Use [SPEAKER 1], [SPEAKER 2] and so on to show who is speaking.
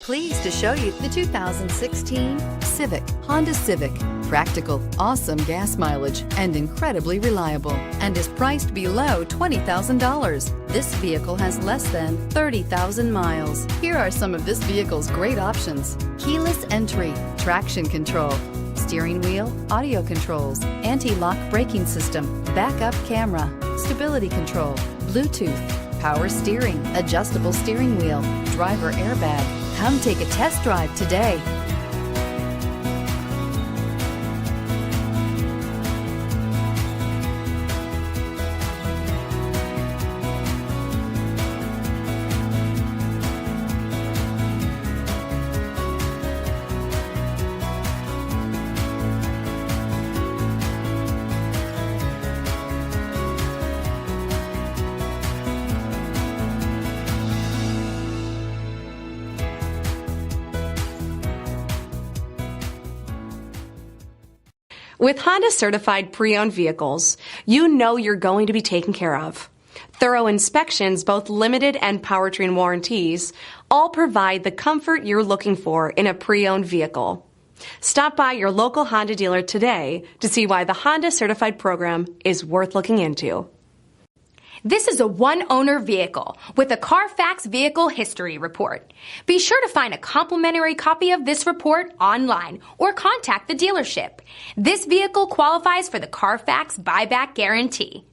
[SPEAKER 1] pleased to show you the 2016 Honda Civic. Practical, awesome gas mileage, and incredibly reliable, and is priced below $20,000. This vehicle has less than 30,000 miles. Here are some of this vehicle's great options: keyless entry, traction control, steering wheel audio controls, anti-lock braking system, backup camera, stability control, Bluetooth, power steering, adjustable steering wheel, driver airbag. Come take a test drive today.
[SPEAKER 2] With Honda certified pre-owned vehicles, you know you're going to be taken care of. Thorough inspections, both limited and powertrain warranties, all provide the comfort you're looking for in a pre-owned vehicle. Stop by your local Honda dealer today to see why the Honda certified program is worth looking into.
[SPEAKER 3] This is a one-owner vehicle with a Carfax Vehicle History Report. Be sure to find a complimentary copy of this report online or contact the dealership. This vehicle qualifies for the Carfax Buyback Guarantee.